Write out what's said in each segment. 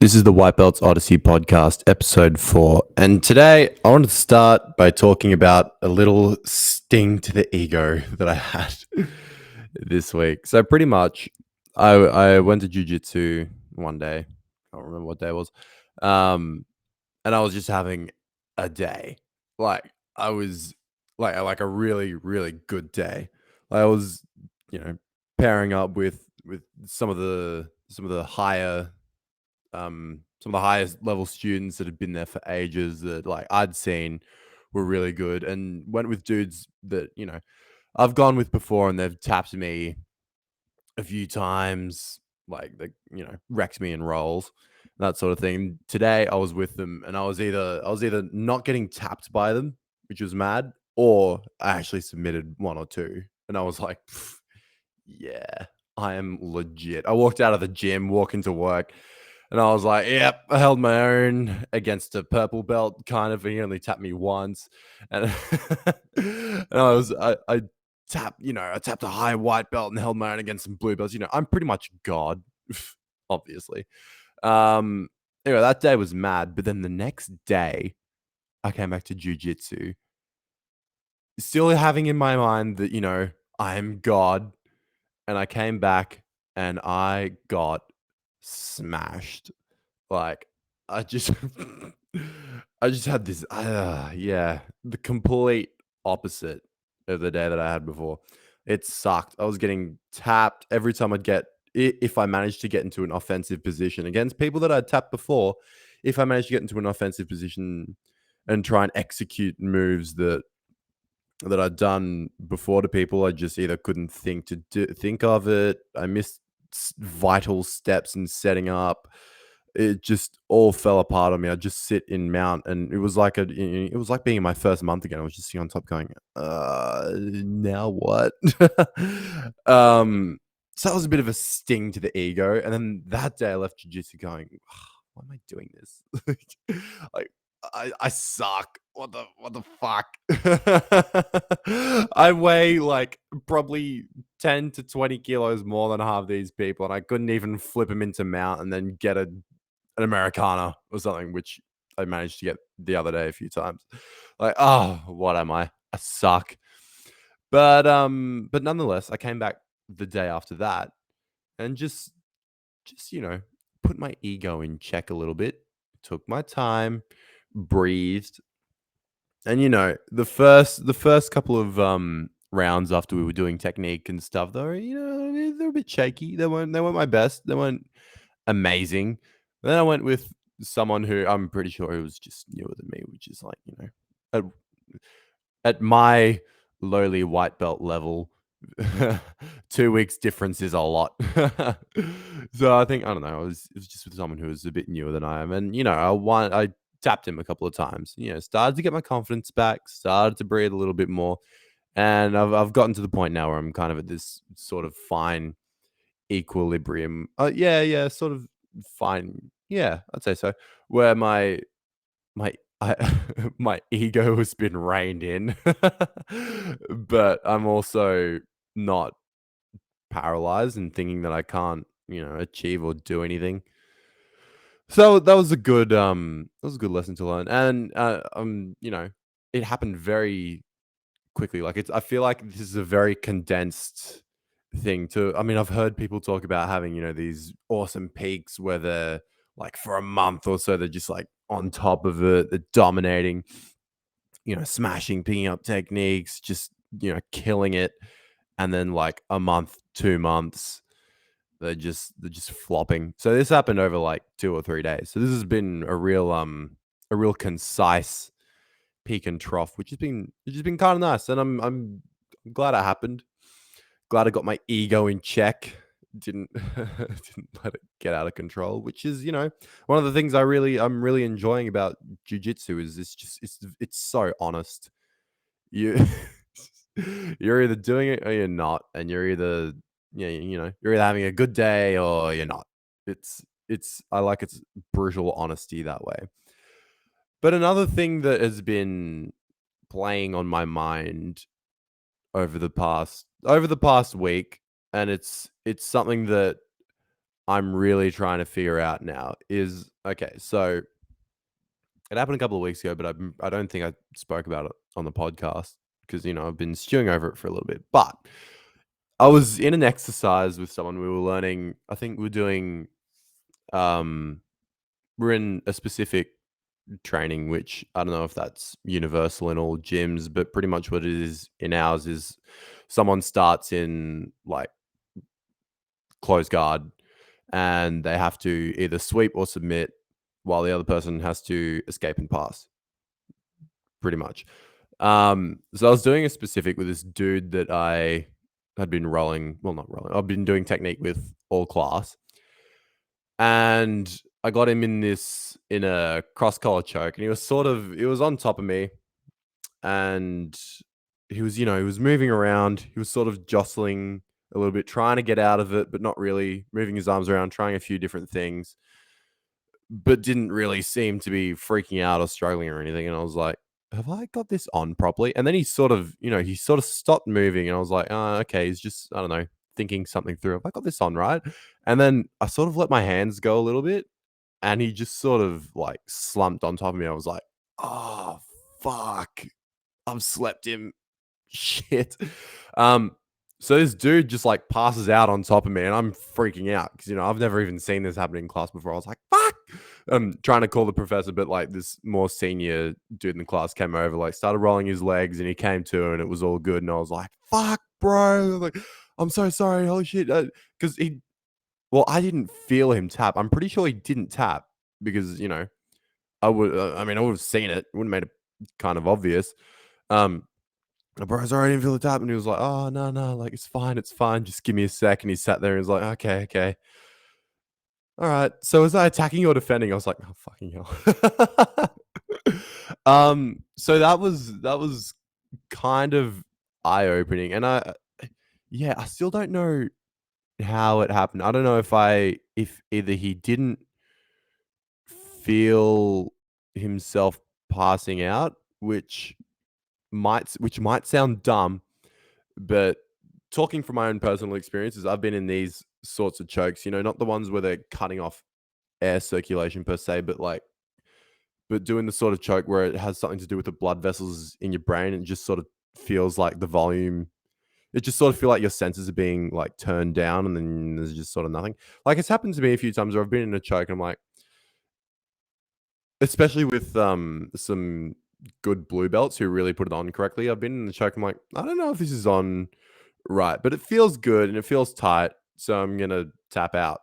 This is the White Belts Odyssey podcast, episode 4. And today I wanted to start by talking about a little sting to the ego that I had this week. So, pretty much, I went to jujitsu one day. I don't remember what day it was. Um, and I was just having a day. Like, I was like a really, really good day. I was, you know, pairing up with some of the some of the highest level students that had been there for ages that like I'd seen were really good and went with dudes that, I've gone with before and they've tapped me a few times, like they, wrecked me in rolls, that sort of thing. Today I was with them and I was either not getting tapped by them, which was mad, or I actually submitted one or two. And I was like, yeah, I am legit. I walked out of the gym, walk into work, and I was like, "Yep, I held my own against a purple belt, kind of. He only tapped me once, and and I tapped, I tapped a high white belt and held my own against some blue belts. I'm pretty much God, obviously. Um, anyway, that day was mad, but then the next day, I came back to jujitsu, still having in my mind that I'm God, and I came back and I got smashed. Like, I just I just had this yeah, the complete opposite of the day that I had before. It sucked. I was getting tapped every time if I managed to get into an offensive position against people that I'd tapped before. If I managed to get into an offensive position and try and execute moves that I'd done before to people, I just either couldn't think of it. I missed vital steps in setting up. It just all fell apart on me. I just sit in mount, and it was like being in my first month again. I was just sitting on top, going, now what? So that was a bit of a sting to the ego. And then that day, I left jiu-jitsu going, why am I doing this? like, I suck. What the fuck? I weigh like probably 10 to 20 kilos more than half these people, and I couldn't even flip them into mount and then get an Americana or something, which I managed to get the other day a few times. Like, oh, what am I? I suck. But nonetheless, I came back the day after that and just put my ego in check a little bit, took my time, breathed, and the first couple of rounds after we were doing technique and stuff, they were they're a bit shaky. They weren't my best. They weren't amazing. Then I went with someone who I'm pretty sure who was just newer than me, which is like at, at my lowly white belt level, 2 weeks difference is a lot. So I think I don't know. It was just with someone who was a bit newer than I am, and I tapped him a couple of times. Started to get my confidence back, started to breathe a little bit more, and I've gotten to the point now where I'm kind of at this sort of fine equilibrium. Yeah, sort of fine. Yeah, I'd say so. Where my I, my ego has been reined in, but I'm also not paralyzed and thinking that I can't, achieve or do anything. So that was a good lesson to learn, and it happened very quickly. Like I feel like this is a very condensed thing to. I mean, I've heard people talk about having these awesome peaks where they're like for a month or so they're just like on top of it, they're dominating, smashing, picking up techniques, just killing it, and then like a month, 2 months, they're just flopping. So this happened over like 2 or 3 days. So this has been a real concise peak and trough, which has been kind of nice, and I'm glad it happened. Glad I got my ego in check. Didn't didn't let it get out of control, which is one of the things I'm really enjoying about jujitsu is it's so honest. You you're either doing it or you're not, and you're either having a good day or you're not. It's I like its brutal honesty that way. But another thing that has been playing on my mind over the past week, and it's something that I'm really trying to figure out now is okay, so it happened a couple of weeks ago, but I don't think I spoke about it on the podcast because, I've been stewing over it for a little bit. But I was in an exercise with someone. We were learning, I think we're doing, um, we're in a specific training, which I don't know if that's universal in all gyms, but pretty much what it is in ours is someone starts in like close guard and they have to either sweep or submit while the other person has to escape and pass, pretty much. So I was doing a specific with this dude that I had been rolling, well, not rolling, I've been doing technique with all class. And I got him in a cross collar choke, and he was on top of me, and he was moving around. He was sort of jostling a little bit, trying to get out of it, but not really, moving his arms around, trying a few different things, but didn't really seem to be freaking out or struggling or anything. And I was like, have I got this on properly? And then he sort of stopped moving. And I was like, oh, okay, he's just, I don't know, thinking something through. Have I got this on right? And then I sort of let my hands go a little bit. And he just sort of like slumped on top of me. I was like, oh, fuck. I've slept him. Shit. Um, so this dude just like passes out on top of me, and I'm freaking out because I've never even seen this happen in class before. I was like, "Fuck!" I'm trying to call the professor, but like this more senior dude in the class came over, like started rolling his legs, and he came to, and it was all good. And I was like, "Fuck, bro!" Like, I'm so sorry. Holy shit! Because well, I didn't feel him tap. I'm pretty sure he didn't tap because I mean, I would have seen it. It would have made it kind of obvious. Um, Bro, sorry, I didn't feel the tap. And he was like, oh, no, no, like, it's fine. It's fine. Just give me a sec. And he sat there and was like, okay, okay. All right. So was I attacking or defending? I was like, oh, fucking hell. So that was kind of eye opening. And yeah, I still don't know how it happened. I don't know if either he didn't feel himself passing out, which might sound dumb, but talking from my own personal experiences, I've been in these sorts of chokes, not the ones where they're cutting off air circulation per se, but doing the sort of choke where it has something to do with the blood vessels in your brain and just sort of feels like the volume. It just sort of feel like your senses are being like turned down and then there's just sort of nothing. Like it's happened to me a few times where I've been in a choke and I'm like, especially with some good blue belts who really put it on correctly. I've been in the choke. I'm like, I don't know if this is on right, but it feels good and it feels tight, so I'm gonna tap out.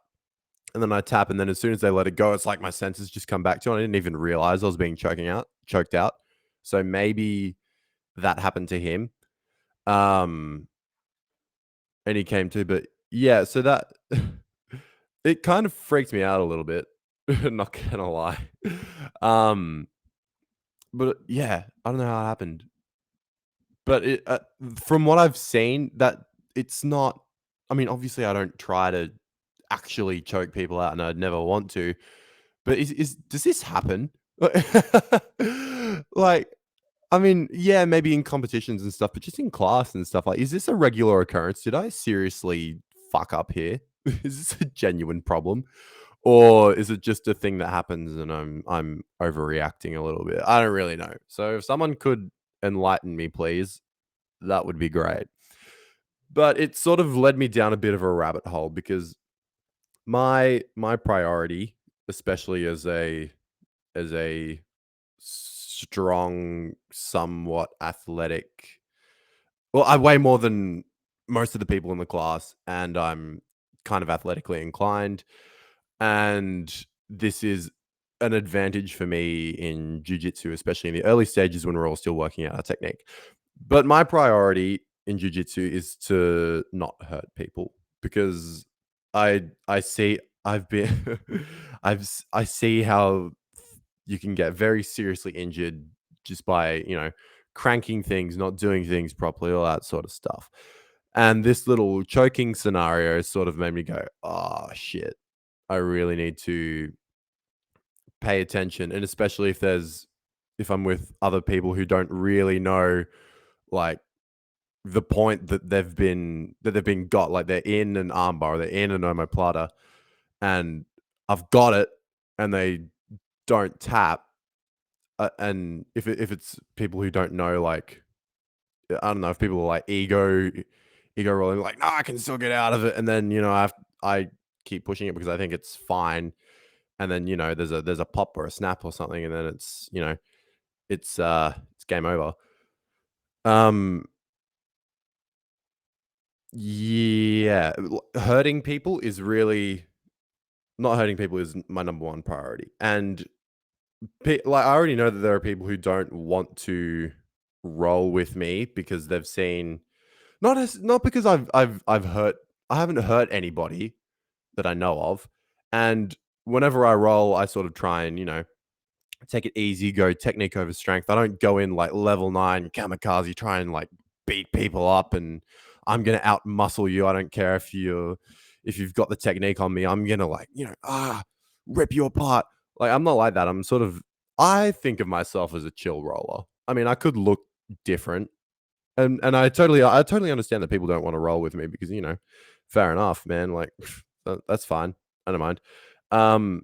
And then I tap, and then as soon as they let it go, it's like my senses just come back to it. I didn't even realize I was being choked out. So maybe that happened to him. Um, and he came to, but yeah, so that it kind of freaked me out a little bit. Not gonna lie. Um, but yeah, I don't know how it happened. But from what I've seen, that it's not. I mean, obviously, I don't try to actually choke people out, and I'd never want to. But does this happen? Like, I mean, yeah, maybe in competitions and stuff, but just in class and stuff. Like, is this a regular occurrence? Did I seriously fuck up here? Is this a genuine problem, or is it just a thing that happens and I'm overreacting a little bit? I don't really know. So if someone could enlighten me, please, that would be great. But it sort of led me down a bit of a rabbit hole because my priority, especially as a strong, somewhat athletic, well, I weigh more than most of the people in the class, and I'm kind of athletically inclined, and this is an advantage for me in jujitsu, especially in the early stages when we're all still working out our technique. But my priority in jujitsu is to not hurt people because I see I've been I see how you can get very seriously injured just by, cranking things, not doing things properly, all that sort of stuff. And this little choking scenario sort of made me go, "Oh shit. I really need to pay attention." And especially if I'm with other people who don't really know like the point that they've been got, like they're in an armbar, they're in an omoplata, and I've got it, and they don't tap, and if it's people who don't know, like, I don't know if people are like ego rolling, like, no, I can still get out of it, and then I keep pushing it because I think it's fine, and then there's a pop or a snap or something, and then it's game over. Um, yeah, hurting people is really not hurting people is my number one priority, and like I already know that there are people who don't want to roll with me because they've seen not because I've hurt I haven't hurt anybody that I know of, and whenever I roll, I sort of try and take it easy, go technique over strength. I don't go in like level 9 kamikaze, try and like beat people up and I'm gonna out muscle you. I don't care if you've got the technique on me. I'm gonna like, rip you apart. Like I'm not like that. I think of myself as a chill roller. I mean, I could look different. And I totally understand that people don't want to roll with me because, fair enough, man. Like that's fine. I don't mind. Um,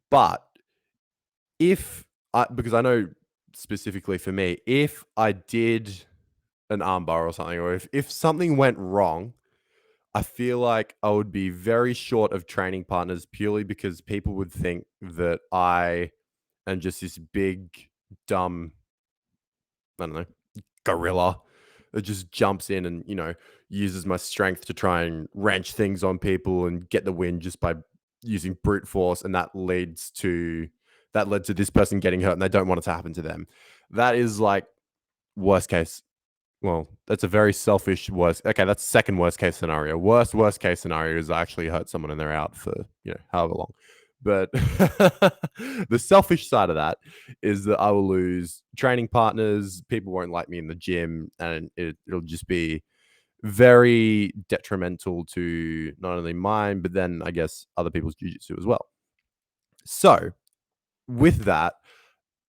but if because I know specifically for me, if I did an armbar or something, or if something went wrong, I feel like I would be very short of training partners purely because people would think that I am just this big, dumb, I don't know, gorilla that just jumps in and, uses my strength to try and wrench things on people and get the win just by using brute force. And that led to this person getting hurt and they don't want it to happen to them. That is like worst case. Well, that's a very selfish worst. Okay, that's second worst case scenario. Worst case scenario is I actually hurt someone and they're out for however long. But the selfish side of that is that I will lose training partners. People won't like me in the gym, and it'll just be very detrimental to not only mine, but then I guess other people's jujitsu as well. So with that,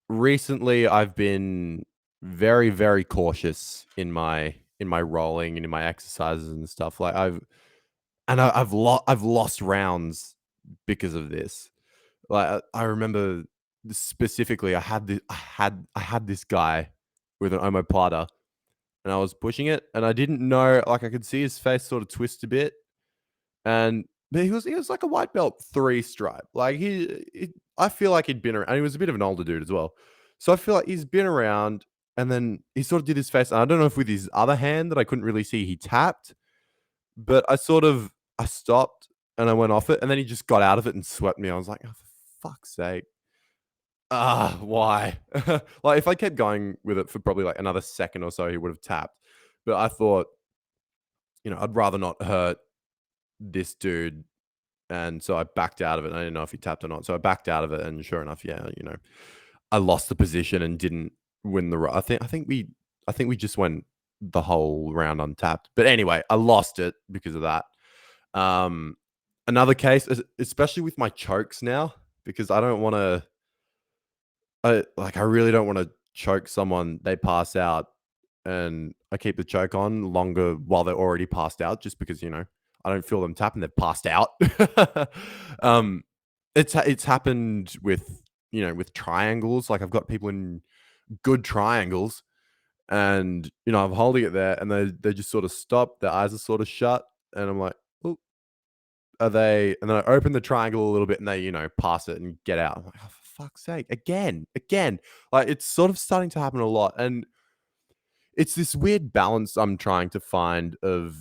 recently I've been very, very cautious in my rolling and in my exercises and stuff. Like I've lost rounds because of this. Like I remember specifically, I had this guy with an omoplata, and I was pushing it, and I didn't know. Like I could see his face sort of twist a bit, and but he was like a white belt 3 stripe. Like I feel like he'd been around, and he was a bit of an older dude as well. So I feel like he's been around, and then he sort of did his face. And I don't know if with his other hand that I couldn't really see, he tapped, but I stopped and I went off it, and then he just got out of it and swept me. I was like, oh, for fuck's sake. Why? Like if I kept going with it for probably like another second or so, he would have tapped. But I thought, I'd rather not hurt this dude. And so I backed out of it. I didn't know if he tapped or not. So I backed out of it, and sure enough, yeah, I lost the position and didn't win the. I think we just went the whole round untapped. But anyway, I lost it because of that. Um, Another case, especially with my chokes now, because I don't want to. I really don't want to choke someone. They pass out, and I keep the choke on longer while they're already passed out, just because I don't feel them tapping. They've passed out. um, it's happened with with triangles. Like I've got people in good triangles, and I'm holding it there, and they just sort of stop. Their eyes are sort of shut, and I'm like, oh, are they? And then I open the triangle a little bit, and they pass it and get out. I'm like, oh, for fuck's sake, again. Like it's sort of starting to happen a lot, and it's this weird balance I'm trying to find of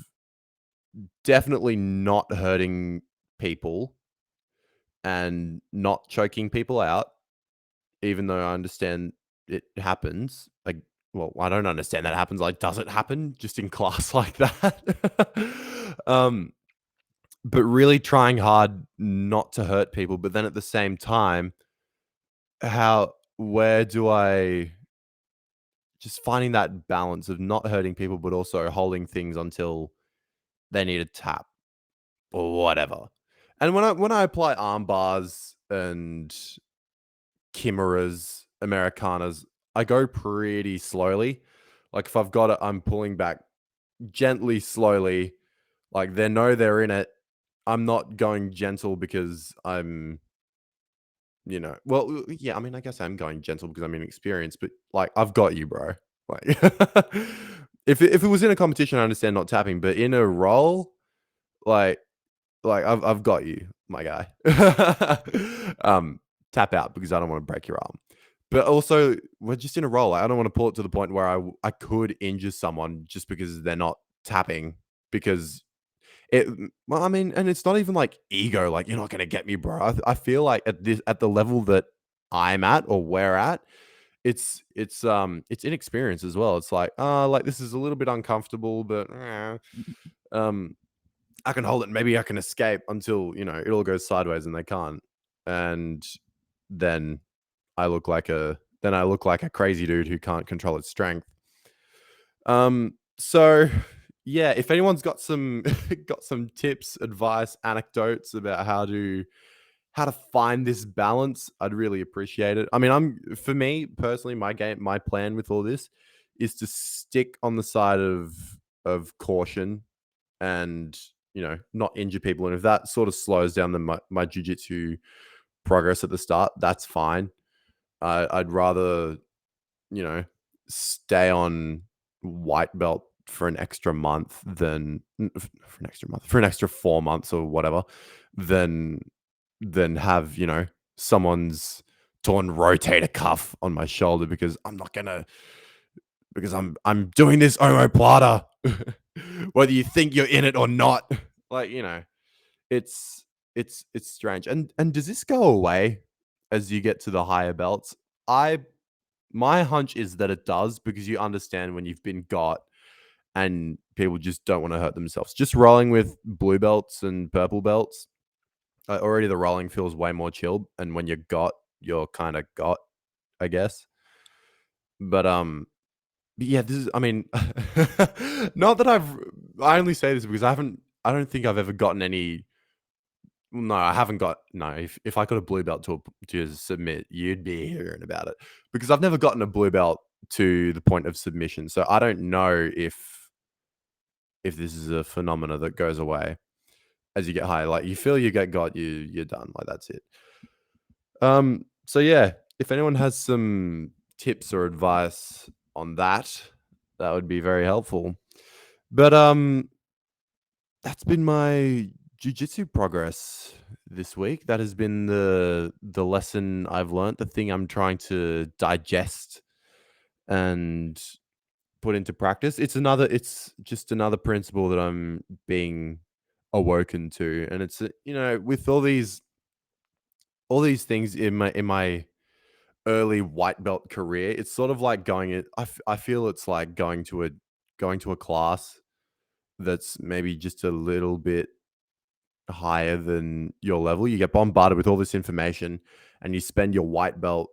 definitely not hurting people and not choking people out, even though I understand it happens. Like, well, I don't understand that happens. Like, does it happen just in class like that? But really trying hard not to hurt people. But then at the same time, where do I just finding that balance of not hurting people, but also holding things until they need a tap or whatever. And when I apply arm bars and chimeras, Americanas, I go pretty slowly. Like if I've got it, I'm pulling back gently, slowly. Like they know they're in it. I'm not going gentle because well, yeah, I mean, I guess I'm going gentle because I'm inexperienced, but, like, I've got you, bro. Like, if it was in a competition, I understand not tapping, but in a role, like I've got you, my guy. Um, Tap out because I don't wanna break your arm. But also, we're just in a role. I don't wanna pull it to the point where I could injure someone just because they're not tapping because well, I mean, and it's not even like ego, like, "You're not gonna get me, bro." I feel like at the level that I'm at or we're at, it's inexperience as well. It's like, this is a little bit uncomfortable, but, um, I can hold it, maybe I can escape until, it all goes sideways and they can't. And then I look like a crazy dude who can't control his strength. So yeah, if anyone's got some got some tips, advice, anecdotes about how to find this balance, I'd really appreciate it. I mean, for me personally, my plan with all this is to stick on the side of caution and not injure people. And if that sort of slows down my jujitsu progress at the start, that's fine. I'd rather you know, stay on white belt for an extra month than for an extra month, for an extra 4 months or whatever, than have, someone's torn rotator cuff on my shoulder because I'm not gonna because I'm doing this omoplata, whether you think you're in it or not. Like, it's it's strange. And does this go away as you get to the higher belts? I My hunch is that it does because you understand when you've been got and people just don't want to hurt themselves. Just rolling with blue belts and purple belts, already the rolling feels way more chilled. And when you're got, you're kind of got, I guess. But yeah, this is. I mean, not that I only say this because I don't think I've ever gotten any. No, I haven't got. No, if I got a blue belt to submit, you'd be hearing about it because I've never gotten a blue belt to the point of submission. So I don't know if this is a phenomena that goes away as you get higher. Like you feel you get got, you're done. Like that's it. So yeah, if anyone has some tips or advice on that, that would be very helpful. But that's been my jujitsu progress this week. That has been the lesson I've learned, the thing I'm trying to digest and put into practice. It's just another principle that I'm being awoken to. And it's with all these things in my early white belt career, it's sort of like I feel it's like going to a class that's maybe just a little bit higher than your level. You get bombarded with all this information and you spend your white belt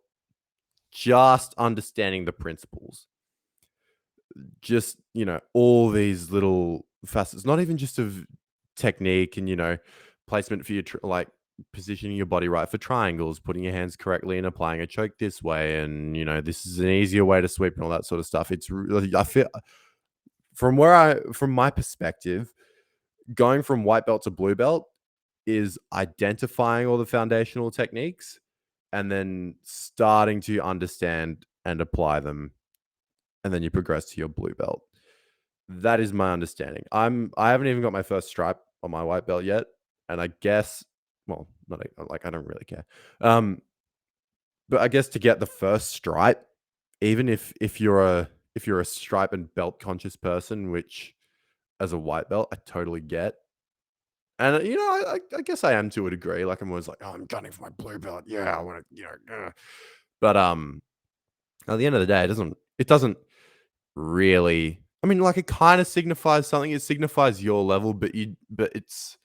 just understanding the principles. Just, all these little facets, not even just of technique and, placement for your like positioning your body right for triangles, putting your hands correctly and applying a choke this way. And, this is an easier way to sweep and all that sort of stuff. It's really, I feel from my perspective, going from white belt to blue belt is identifying all the foundational techniques and then starting to understand and apply them. And then you progress to your blue belt. That is my understanding. I haven't even got my first stripe on my white belt yet. And I guess, well, not like I don't really care. But I guess to get the first stripe, even if you're a stripe and belt conscious person, which as a white belt, I totally get. And I guess I am to a degree. Like I'm always like, oh, I'm gunning for my blue belt. Yeah, I want to, But at the end of the day, it doesn't really. I mean, like it kind of signifies something. It signifies your level, but it's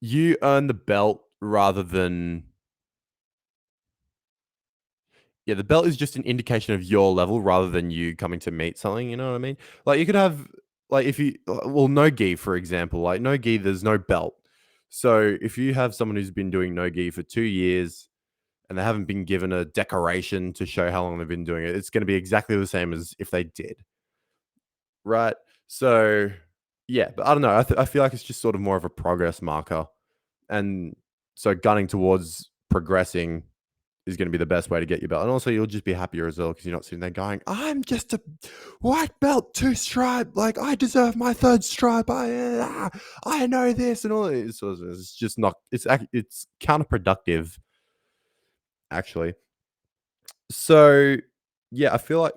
you earn the belt rather than yeah. The belt is just an indication of your level rather than you coming to meet something. You know what I mean? Like you could have like if you well no gi for example. Like no gi, there's no belt. So if you have someone who's been doing no gi for 2 years and they haven't been given a decoration to show how long they've been doing it, it's going to be exactly the same as if they did, right? So Yeah, but I don't know. I feel like it's just sort of more of a progress marker, and so gunning towards progressing is going to be the best way to get your belt. And also, you'll just be happier as well because you're not sitting there going, "I'm just a white belt, two stripe. Like I deserve my third stripe. I know this and all." It's just not. It's counterproductive, actually. So yeah, I feel like.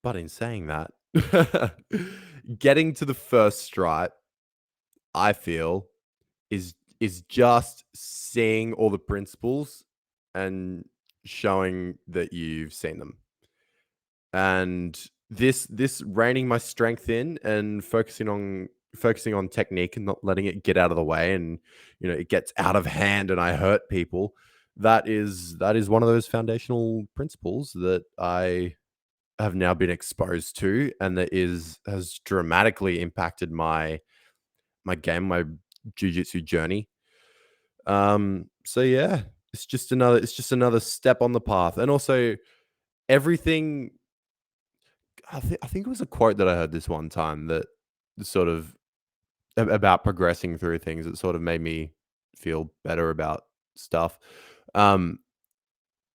But in saying that, getting to the first stripe, I feel is just seeing all the principles and showing that you've seen them. And this reining my strength in and focusing on technique and not letting it get out of the way and it gets out of hand and I hurt people. That is one of those foundational principles that I have now been exposed to and that is has dramatically impacted my game, my jujitsu journey. So yeah, it's just another step on the path. And also everything I think it was a quote that I heard this one time that sort of about progressing through things that sort of made me feel better about stuff. Um,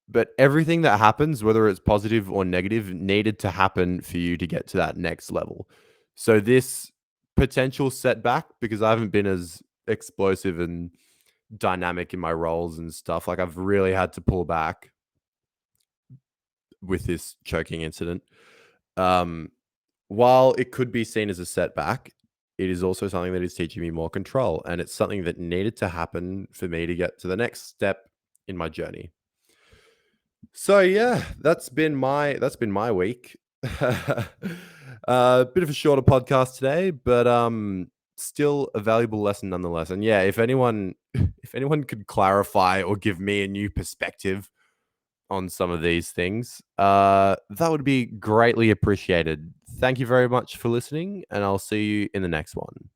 but everything that happens, whether it's positive or negative, needed to happen for you to get to that next level. So this potential setback, because I haven't been as explosive and dynamic in my roles and stuff. Like I've really had to pull back with this choking incident. Um, while it could be seen as a setback, it is also something that is teaching me more control, and it's something that needed to happen for me to get to the next step in my journey. So yeah, that's been my week. Bit of a shorter podcast today, but still a valuable lesson nonetheless. And yeah, if anyone if anyone could clarify or give me a new perspective on some of these things, that would be greatly appreciated. Thank you very much for listening, and I'll see you in the next one.